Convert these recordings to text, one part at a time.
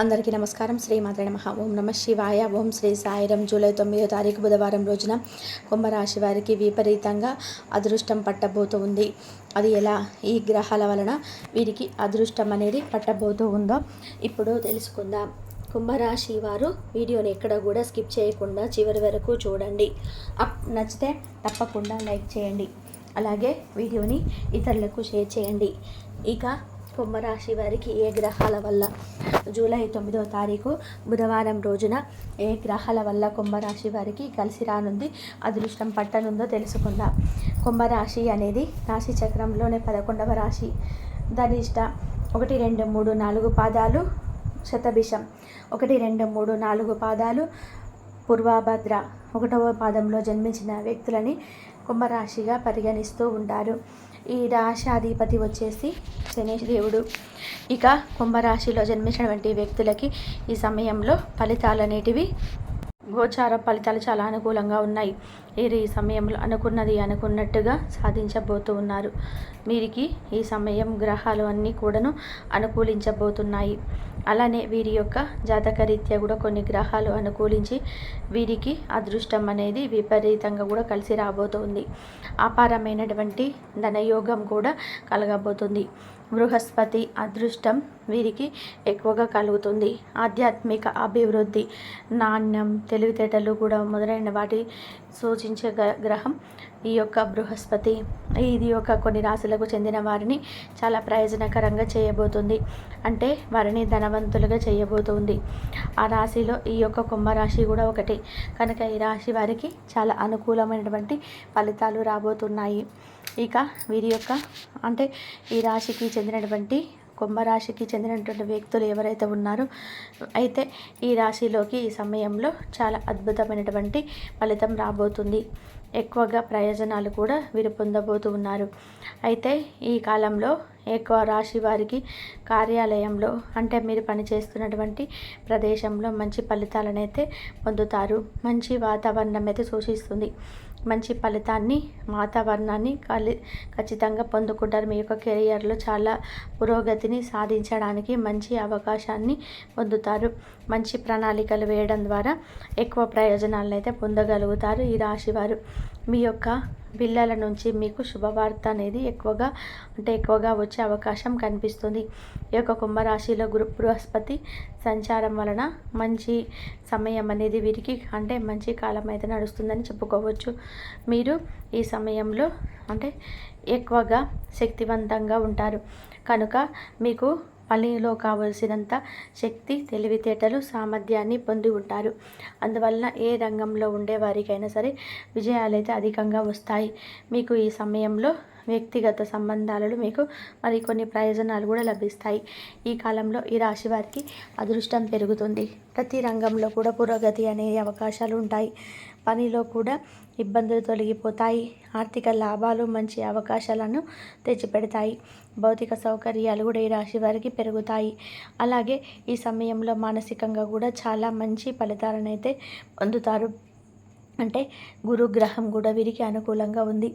అందరికీ నమస్కారం. శ్రీమాత్రే నమః. ఓం నమః శివాయ. ఓం శ్రీ సాయిరం. జూలై 9వ తారీఖు బుధవారం రోజున కుంభరాశి వారికి విపరీతంగా అదృష్టం పట్టబోతూ ఉంది. అది ఎలా, ఈ గ్రహాల వలన వీరికి అదృష్టం అనేది పట్టబోతూ ఉందో ఇప్పుడు తెలుసుకుందాం. కుంభరాశి వారు వీడియోని ఎక్కడ కూడా స్కిప్ చేయకుండా చివరి వరకు చూడండి. నచ్చితే తప్పకుండా లైక్ చేయండి. అలాగే వీడియోని ఇతరులకు షేర్ చేయండి. ఇక కుంభరాశి వారికి ఏ గ్రహాల వల్ల జూలై 9వ తారీఖు బుధవారం రోజున ఏ గ్రహాల వల్ల కుంభరాశి వారికి కలిసి రానుంది, అదృష్టం పట్టనుందో తెలుసుకుందాం. కుంభరాశి అనేది రాశి చక్రంలోనే 11వ రాశి. ధనిష్ట 1, 2, 3, 4 పాదాలు, శతభిషం 1, 2, 3, 4 పాదాలు, పూర్వభద్ర 1వ పాదంలో జన్మించిన వ్యక్తులని కుంభరాశిగా పరిగణిస్తూ ఉంటారు. ఈ రాశాధిపతి వచ్చేసి శనేష్ దేవుడు. ఇక కుంభరాశిలో జన్మించినటువంటి వ్యక్తులకి ఈ సమయంలో ఫలితాలు అనేటివి, గోచార ఫలితాలు చాలా అనుకూలంగా ఉన్నాయి. వీరు ఈ సమయంలో అనుకున్నట్టుగా సాధించబోతూ ఉన్నారు. వీరికి ఈ సమయం గ్రహాలు అన్నీ కూడాను అనుకూలించబోతున్నాయి. అలానే వీరి యొక్క జాతకరీత్యా కూడా కొన్ని గ్రహాలు అనుకూలించి వీరికి అదృష్టం అనేది విపరీతంగా కూడా కలిసి రాబోతుంది. అపారమైనటువంటి ధనయోగం కూడా కలగబోతుంది. బృహస్పతి అదృష్టం వీరికి ఎక్కువగా కలుగుతుంది. ఆధ్యాత్మిక అభివృద్ధి, నాణ్యం, తెలివితేటలు కూడా మొదలైన వాటి సూచించే గ్రహం ఈ యొక్క బృహస్పతి. ఇది యొక్క కొన్ని రాశులకు చెందిన వారిని చాలా ప్రయోజనకరంగా చేయబోతుంది. అంటే వారిని ధనవంతులుగా చేయబోతుంది. ఆ రాశిలో ఈ యొక్క కుంభరాశి కూడా ఒకటి కనుక ఈ రాశి వారికి చాలా అనుకూలమైనటువంటి ఫలితాలు రాబోతున్నాయి. ఇక వీరి యొక్క అంటే ఈ రాశికి చెందినటువంటి కుంభరాశికి చెందినటువంటి వ్యక్తులు ఎవరైతే ఉన్నారో అయితే ఈ రాశిలోకి ఈ సమయంలో చాలా అద్భుతమైనటువంటి ఫలితం రాబోతుంది. ఎక్కువగా ప్రయోజనాలు కూడా వీరు పొందబోతూ ఉన్నారు. అయితే ఈ కాలంలో ఎక్కువ రాశి వారికి కార్యాలయంలో అంటే మీరు పనిచేస్తున్నటువంటి ప్రదేశంలో మంచి ఫలితాలను అయితే పొందుతారు. మంచి వాతావరణం అయితే సూచిస్తుంది. మంచి ఫలితాన్ని, వాతావరణాన్ని ఖచ్చితంగా పొందుకుంటారు. మీ యొక్క కెరియర్లో చాలా పురోగతిని సాధించడానికి మంచి అవకాశాన్ని పొందుతారు. మంచి ప్రణాళికలు వేయడం ద్వారా ఎక్కువ ప్రయోజనాలను అయితే పొందగలుగుతారు ఈ రాశివారు. మీ యొక్క పిల్లల నుంచి మీకు శుభవార్త అనేది ఎక్కువగా వచ్చే అవకాశం కనిపిస్తుంది. ఈ యొక్క కుంభరాశిలో బృహస్పతి సంచారం వలన మంచి సమయం అనేది వీరికి అంటే మంచి కాలం అయితే నడుస్తుందని చెప్పుకోవచ్చు. మీరు ఈ సమయంలో అంటే ఎక్కువగా శక్తివంతంగా ఉంటారు కనుక మీకు పనిలో కావలసినంత శక్తి, తెలివితేటలు, సామర్థ్యాన్ని పొంది ఉంటారు. అందువలన ఏ రంగంలో ఉండే వారికైనా సరే విజయాలు అయితే అధికంగా వస్తాయి. మీకు ఈ సమయంలో వ్యక్తిగత సంబంధాలలో మీకు మరికొన్ని ప్రయోజనాలు కూడా లభిస్తాయి. ఈ కాలంలో ఈ రాశి వారికి అదృష్టం పెరుగుతుంది. ప్రతి రంగంలో కూడా పురోగతి అనే అవకాశాలు ఉంటాయి. పనిలో కూడా ఇబ్బందులు తొలగిపోతాయి. ఆర్థిక లాభాలు మంచి అవకాశాలను తెచ్చిపెడతాయి. భౌతిక సౌకర్యాలు కూడా ఈ రాశి వారికి పెరుగుతాయి. అలాగే ఈ సమయంలో మానసికంగా కూడా చాలా మంచి ఫలితాలను అయితే పొందుతారు. అంటే గురుగ్రహం కూడా వీరికి అనుకూలంగా ఉంది.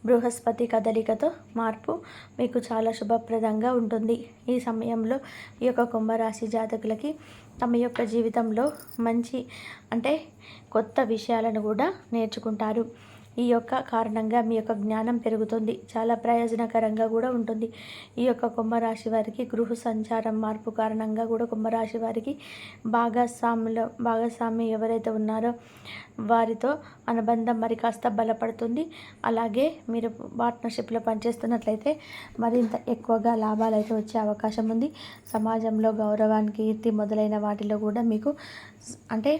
బృహస్పతి కదలికతో మార్పు మీకు చాలా శుభప్రదంగా ఉంటుంది. ఈ సమయంలో ఈ యొక్క కుంభరాశి జాతకులకి తమ యొక్క జీవితంలో మంచి అంటే కొత్త విషయాలను కూడా నేర్చుకుంటారు. ఈ యొక్క కారణంగా మీ యొక్క జ్ఞానం పెరుగుతుంది. చాలా ప్రయోజనకరంగా కూడా ఉంటుంది. ఈ యొక్క కుంభరాశి వారికి గృహ సంచారం మార్పు కారణంగా కూడా కుంభరాశి వారికి భాగస్వామి ఎవరైతే ఉన్నారో వారితో అనుబంధం మరి కాస్త బలపడుతుంది. అలాగే మీరు పార్ట్నర్షిప్లో పనిచేస్తున్నట్లయితే మరింత ఎక్కువగా లాభాలు అయితే వచ్చే అవకాశం ఉంది. సమాజంలో గౌరవానికి, కీర్తి మొదలైన వాటిలో కూడా మీకు అంటే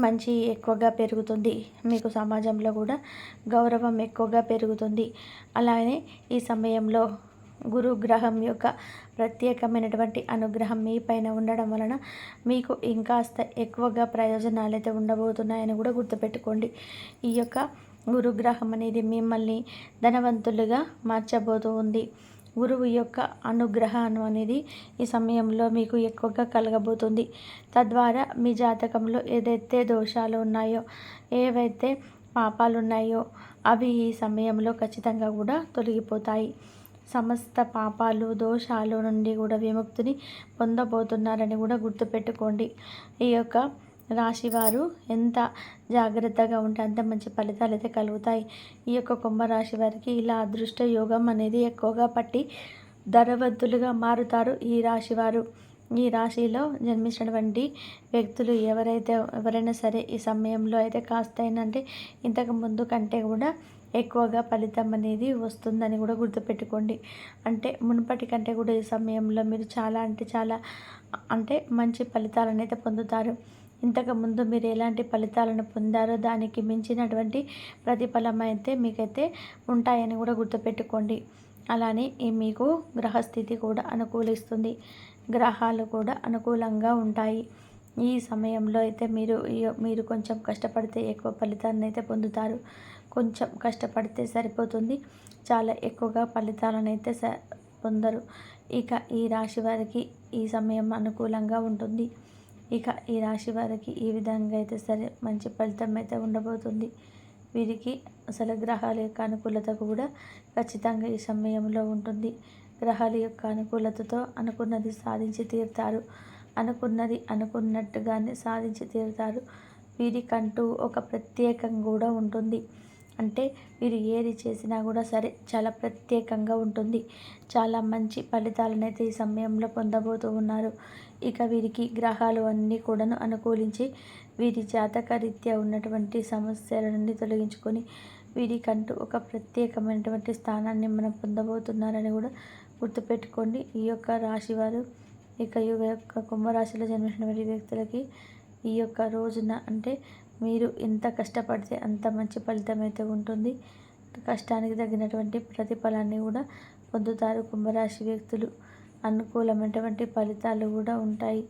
మంచి ఎక్కువగా పెరుగుతుంది. మీకు సమాజంలో కూడా గౌరవం ఎక్కువగా పెరుగుతుంది. అలానే ఈ సమయంలో గురుగ్రహం యొక్క ప్రత్యేకమైనటువంటి అనుగ్రహం మీ పైన ఉండడం వలన మీకు ఇంకాస్త ఎక్కువగా ప్రయోజనాలు అయితే ఉండబోతున్నాయని కూడా గుర్తుపెట్టుకోండి. ఈ యొక్క గురుగ్రహం అనేది మిమ్మల్ని ధనవంతులుగా మార్చబోతూ ఉంది. గురువు యొక్క అనుగ్రహం అనేది ఈ సమయంలో మీకు ఎక్కువగా కలగబోతుంది. తద్వారా మీ జాతకంలో ఏదైతే దోషాలు ఉన్నాయో, ఏవైతే పాపాలు ఉన్నాయో అవి ఈ సమయంలో ఖచ్చితంగా కూడా తొలగిపోతాయి. సమస్త పాపాలు దోషాలు నుండి కూడా విముక్తిని పొందబోతున్నారని కూడా గుర్తుపెట్టుకోండి. ఈ యొక్క రాశివారు ఎంత జాగ్రత్తగా ఉంటే అంత మంచి ఫలితాలు అయితే కలుగుతాయి. ఈ యొక్క కుంభరాశి వారికి ఇలా అదృష్ట యోగం అనేది ఎక్కువగా పట్టి ధనవంతులుగా మారుతారు ఈ రాశివారు. ఈ రాశిలో జన్మించినటువంటి వ్యక్తులు ఎవరైనా సరే ఈ సమయంలో అయితే కాస్త ఏంటంటే ఇంతకు ముందు కంటే కూడా ఎక్కువగా ఫలితం అనేది వస్తుందని కూడా గుర్తుపెట్టుకోండి. అంటే మునుపటి కంటే కూడా ఈ సమయంలో మీరు చాలా మంచి ఫలితాలను అయితే పొందుతారు. ఇంతకుముందు మీరు ఎలాంటి ఫలితాలను పొందారో దానికి మించినటువంటి ప్రతిఫలం అయితే మీకైతే ఉంటాయని కూడా గుర్తుపెట్టుకోండి. అలానే మీకు గ్రహస్థితి కూడా అనుకూలిస్తుంది. గ్రహాలు కూడా అనుకూలంగా ఉంటాయి. ఈ సమయంలో అయితే మీరు కొంచెం కష్టపడితే ఎక్కువ ఫలితాన్ని అయితే పొందుతారు. కొంచెం కష్టపడితే సరిపోతుంది, చాలా ఎక్కువగా ఫలితాలను అయితే పొందరు. ఇక ఈ రాశి వారికి ఈ సమయం అనుకూలంగా ఉంటుంది. ఇక ఈ రాశి వారికి ఈ విధంగా అయితే సరే మంచి ఫలితం అయితే ఉండబోతుంది. వీరికి అసలు గ్రహాల యొక్క అనుకూలత కూడా ఖచ్చితంగా ఈ సమయంలో ఉంటుంది. గ్రహాల యొక్క అనుకూలతతో అనుకున్నది సాధించి తీరుతారు. అనుకున్నది అనుకున్నట్టుగానే సాధించి తీరుతారు. వీరికంటూ ఒక ప్రత్యేకం కూడా ఉంటుంది. అంటే వీరు ఏది చేసినా కూడా సరే చాలా ప్రత్యేకంగా ఉంటుంది. చాలా మంచి ఫలితాలను అయితే ఈ సమయంలో పొందబోతూ ఉన్నారు. ఇక వీరికి గ్రహాలు అన్నీ కూడాను అనుకూలించి వీరి జాతక రీత్యా ఉన్నటువంటి సమస్యల నుండి తొలగించుకొని వీరికంటూ ఒక ప్రత్యేకమైనటువంటి స్థానాన్ని మనం పొందబోతున్నారని కూడా గుర్తుపెట్టుకోండి. ఈ యొక్క రాశివారు ఈ యొక్క కుంభరాశిలో జన్మించినటువంటి వ్యక్తులకి ఈ యొక్క రోజున అంటే మీరు ఎంత కష్టపడితే అంత మంచి ఫలితం అయితే ఉంటుంది. కష్టానికి తగినటువంటి ప్రతిఫలాన్ని కూడా పొందుతారు కుంభరాశి వ్యక్తులు. అనుకూలమైనటువంటి ఫలితాలు కూడా ఉంటాయి.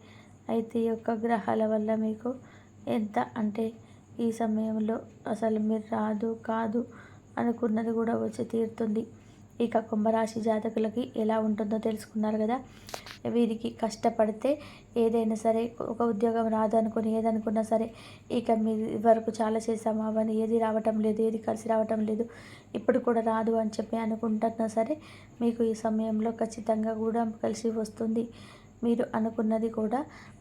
అయితే ఈ యొక్క గ్రహాల వల్ల మీకు ఎంత అంటే ఈ సమయంలో అసలు మీరు కాదు అనుకున్నది కూడా వచ్చి తీరుతుంది. ఇక కుంభరాశి జాతకులకి ఎలా ఉంటుందో తెలుసుకున్నారు కదా. వీరికి కష్టపడితే ఏదైనా సరే ఒక ఉద్యోగం రాదు అనుకుని ఏదనుకున్నా సరే ఇక మీరు వరకు చాలా చేసాము అవన్నీ ఏది రావటం లేదు, ఏది కలిసి రావటం లేదు, ఇప్పుడు కూడా రాదు అని చెప్పి అనుకుంటున్నా సరే మీకు ఈ సమయంలో ఖచ్చితంగా కూడా కలిసి వస్తుంది. మీరు అనుకున్నది కూడా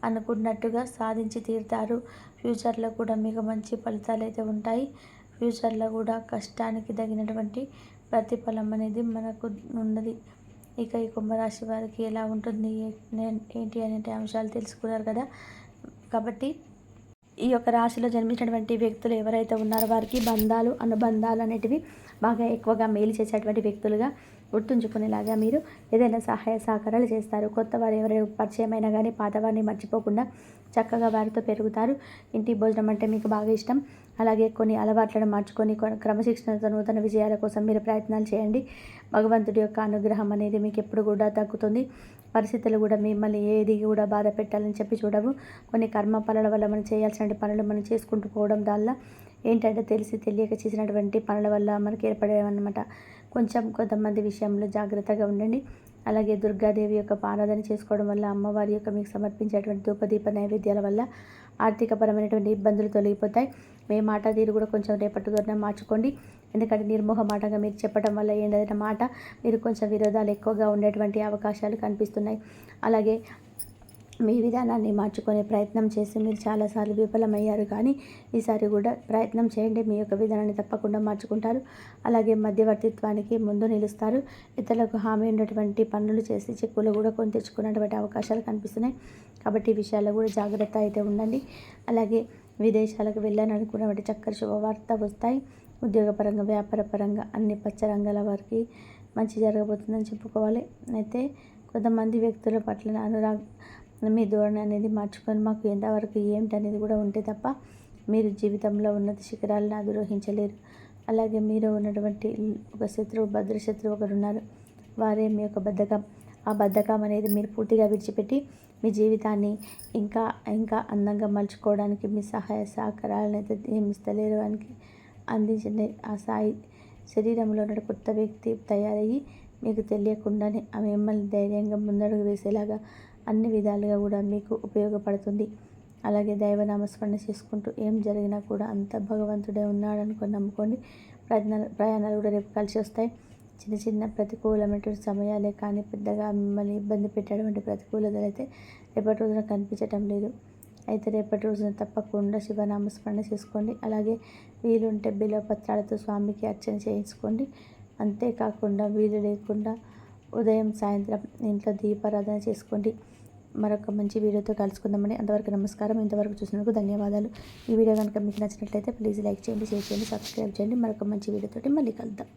అనుకున్నట్టుగా సాధించి తీరుతారు. ఫ్యూచర్లో కూడా మీకు మంచి ఫలితాలు అయితే ఉంటాయి. ఫ్యూచర్లో కూడా కష్టానికి తగినటువంటి ప్రతిఫలం అనేది మనకు ఉన్నది. ఇక ఈ కుంభరాశి వారికి ఎలా ఉంటుంది ఏంటి అనే అంశాలు తెలుసుకున్నారు కదా. కాబట్టి ఈ యొక్క రాశిలో జన్మించినటువంటి వ్యక్తులు ఎవరైతే ఉన్నారో వారికి అనుబంధాలు అనేటివి బాగా ఎక్కువగా మేలు చేసేటువంటి వ్యక్తులుగా గుర్తుంచుకునేలాగా మీరు ఏదైనా సహాయ సహకారాలు చేస్తారు. కొత్త వారు ఎవరైనా పరిచయమైనా కానీ పాతవారిని మర్చిపోకుండా చక్కగా వారితో పెరుగుతారు. ఇంటి భోజనం అంటే మీకు బాగా ఇష్టం. అలాగే కొన్ని అలవాట్లను మార్చుకొని క్రమశిక్షణతో నూతన విజయాల కోసం మీరు ప్రయత్నాలు చేయండి. భగవంతుడి యొక్క అనుగ్రహం అనేది మీకు ఎప్పుడు కూడా తగ్గుతుంది. పరిస్థితులు కూడా మిమ్మల్ని ఏది కూడా బాధ పెట్టాలని చెప్పి చూడవు. కొన్ని కర్మ ఫలాల వల్ల మనం చేయాల్సిన పనులు మనం చేసుకుంటూ పోవడం వల్ల ఏంటంటే తెలియక చేసినటువంటి పనుల వల్ల మనకి ఏర్పడేవన్నమాట. కొంతమంది విషయంలో జాగ్రత్తగా ఉండండి. అలాగే దుర్గాదేవి యొక్క ఆరాధన చేసుకోవడం వల్ల అమ్మవారి యొక్క మీకు సమర్పించేటువంటి ధూపదీప నైవేద్యాల వల్ల ఆర్థికపరమైనటువంటి ఇబ్బందులు తొలగిపోతాయి. మీ మాట తీరు కూడా కొంచెం రేపటి దూరం మార్చుకోండి. ఎందుకంటే నిర్మోహమాటంగా మీరు చెప్పడం వల్ల ఏంటంటే మాట మీరు కొంచెం విరోధాలు ఎక్కువగా ఉండేటువంటి అవకాశాలు కనిపిస్తున్నాయి. అలాగే మీ విధానాన్ని మార్చుకునే ప్రయత్నం చేసి మీరు చాలాసార్లు విఫలమయ్యారు. కానీ ఈసారి కూడా ప్రయత్నం చేయండి. మీ యొక్క విధానాన్ని తప్పకుండా మార్చుకుంటారు. అలాగే మధ్యవర్తిత్వానికి ముందు నిలుస్తారు. ఇతరులకు హామీ ఉన్నటువంటి పనులు చేసి చిక్కులు కూడా కొని తెచ్చుకున్నటువంటి అవకాశాలు కనిపిస్తున్నాయి. కాబట్టి ఈ విషయాల్లో కూడా జాగ్రత్త అయితే ఉండండి. అలాగే విదేశాలకు వెళ్ళాలనుకున్నటువంటి చక్కటి శుభవార్త వస్తాయి. ఉద్యోగపరంగా వ్యాపారపరంగా అన్ని పచ్చ రంగాల వారికి మంచి జరగబోతుందని చెప్పుకోవాలి. అయితే కొంతమంది వ్యక్తుల పట్ల మీ ధోరణి అనేది మార్చుకొని మాకు ఎంతవరకు ఏమిటనేది కూడా ఉంటే తప్ప మీరు జీవితంలో ఉన్నత శిఖరాలను అధిరోహించలేరు. అలాగే మీరు ఉన్నటువంటి ఒక భద్రశత్రువు ఒకరున్నారు. వారే మీ యొక్క బద్ధకం. ఆ బద్ధకం అనేది మీరు పూర్తిగా విడిచిపెట్టి మీ జీవితాన్ని ఇంకా అందంగా మలుచుకోవడానికి మీ సహాయ సహకారాలను అయితే ఏమిస్తలేరు అని అందించండి. ఆ సాయి శరీరంలో ఉన్న కొత్త వ్యక్తి తయారయ్యి మీకు తెలియకుండానే మిమ్మల్ని ధైర్యంగా ముందడుగు వేసేలాగా అన్ని విధాలుగా కూడా మీకు ఉపయోగపడుతుంది. అలాగే దైవనామస్మరణ చేసుకుంటూ ఏం జరిగినా కూడా అంత భగవంతుడే ఉన్నాడనుకొని నమ్ముకోండి. ప్రయాణాలు కూడా రేపు కలిసి వస్తాయి. చిన్న చిన్న ప్రతికూలమైనటువంటి సమయాలే కానీ పెద్దగా మిమ్మల్ని ఇబ్బంది పెట్టేటువంటి ప్రతికూలతలు అయితే రేపటి రోజున కనిపించటం లేదు. అయితే రేపటి రోజున తప్పకుండా శివనామస్మరణ చేసుకోండి. అలాగే వీలుంటే బిల్వపత్రాలతో స్వామికి అర్చన చేయించుకోండి. అంతేకాకుండా వీలు లేకుండా ఉదయం సాయంత్రం ఇంట్లో దీపారాధన చేసుకోండి. మరొక మంచి వీడియోతో కలుసుకుందామని. అంతవరకు నమస్కారం. ఇంతవరకు చూసినందుకు ధన్యవాదాలు. ఈ వీడియో కనుక మీకు నచ్చినట్లయితే ప్లీజ్ లైక్ చేయండి, షేర్ చేయండి, సబ్స్క్రైబ్ చేయండి. మరొక మంచి వీడియోతోటి మళ్ళీ కలుద్దాం.